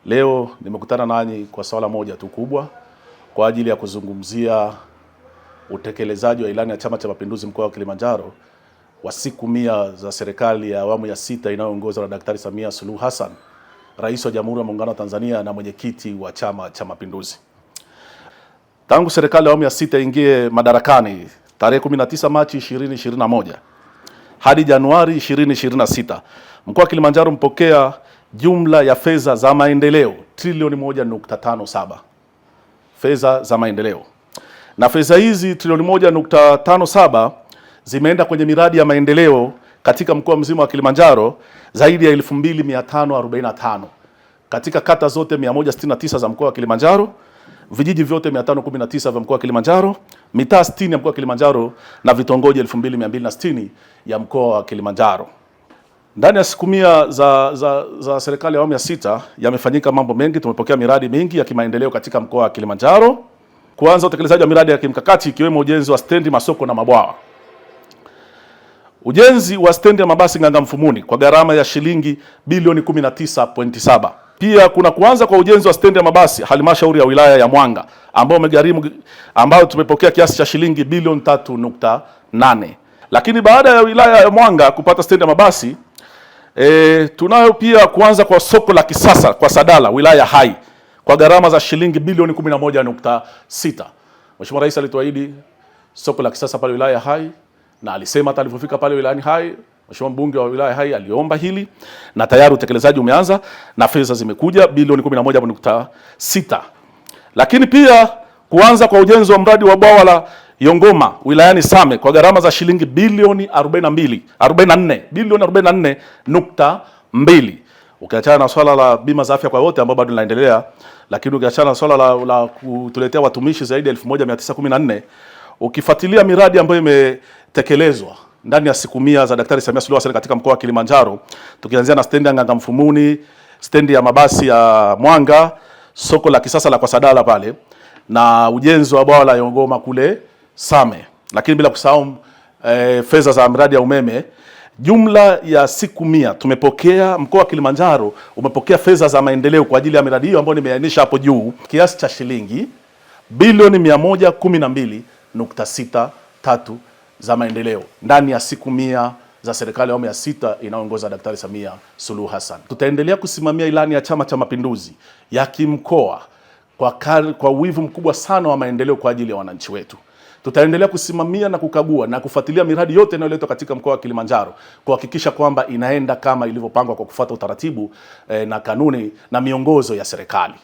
Leo nimekutana nanyi kwa swala moja tu kubwa kwa ajili ya kuzungumzia utekelezaji wa ilani ya Chama cha Mapinduzi mkoa wa Kilimanjaro wa siku 100 za serikali ya awamu ya 6 inayoongozwa na Daktari Samia Suluhu Hassan, Rais wa Jamhuri ya Muungano wa Tanzania na mwenyekiti wa Chama cha Mapinduzi. Tangu serikali ya awamu ya 6 ingie madarakani tarehe 19 Machi 2021 hadi Januari 2026, mkoa wa Kilimanjaro mpokea jumla ya fedha za maendeleo trilioni 1.57 fedha za maendeleo, na fedha hizi trilioni 1.57 zimeenda kwenye miradi ya maendeleo katika mkoa mzima wa Kilimanjaro zaidi ya 2545 katika kata zote 169 za mkoa wa Kilimanjaro, vijiji vyote 519 vya mkoa wa Kilimanjaro, mitaa 60 ya mkoa wa Kilimanjaro na vitongoji 2260 ya mkoa wa Kilimanjaro. Ndani ya siku 100 za serikali ya awamu ya 6 yamefanyika mambo mengi. Tumepokea miradi mingi ya kimaendeleo katika mkoa wa Kilimanjaro. Kuanza utekelezaji wa miradi ya kimkakati ikiwemo ujenzi wa stendi, masoko na mabwawa. Ujenzi wa stendi ya mabasi Ng'anga Mfumuni kwa gharama ya shilingi bilioni 19.7. Pia kuna kuanza kwa ujenzi wa stendi ya mabasi halmashauri ya wilaya ya Mwanga ambao tumepokea kiasi cha shilingi bilioni 3.8. Lakini baada ya wilaya ya Mwanga kupata stendi ya mabasi, tunayo pia kuanza kwa soko la kisasa kwa Sadala wilaya Hai kwa gharama za shilingi bilioni 11.6. Mheshimiwa Rais alituahidi soko la kisasa pale wilaya Hai, na alisema hata alipofika pale wilayani Hai, Mheshimiwa mbunge wa wilaya Hai aliomba hili, na tayari utekelezaji umeanza na fedha zimekuja bilioni 11.6. Lakini pia kuanza kwa ujenzi wa mradi wa bwawa la Yongoma wilayani Same kwa gharama za shilingi bilioni 44.2. Ukiachana na swala la bima za afya kwa wote ambao bado linaendelea, lakini ukiachana na swala la kutuletea watumishi zaidi ya 1914, ukifuatilia miradi ambayo imetekelezwa ndani ya siku 100 za Daktari Samia Suluhu Hassan katika mkoa wa Kilimanjaro, tukianzia na stendi ya Ng'anga Mfumuni, stendi ya mabasi ya Mwanga, soko la kisasa la kwa Sadala pale, na ujenzi wa bwawa la Yongoma kule Same, lakini bila kusahau fedha za miradi ya umeme. Jumla ya siku 100 tumepokea, mkoa wa Kilimanjaro umepokea fedha za maendeleo kwa ajili ya miradi hiyo ambayo nimeainisha hapo juu kiasi cha shilingi bilioni 112.63 za maendeleo ndani ya siku 100 za serikali ya awamu ya 6 inayoongoza Daktari Samia Suluhu Hassan. Tutaendelea kusimamia ilani ya Chama cha Mapinduzi ya kimkoa kwa wivu mkubwa sana wa maendeleo kwa ajili ya wananchi wetu. Tutaendelea kusimamia na kukagua na kufuatilia miradi yote inayoletwa katika mkoa wa Kilimanjaro kuhakikisha kwamba inaenda kama ilivyopangwa kwa kufuata utaratibu na kanuni na miongozo ya serikali.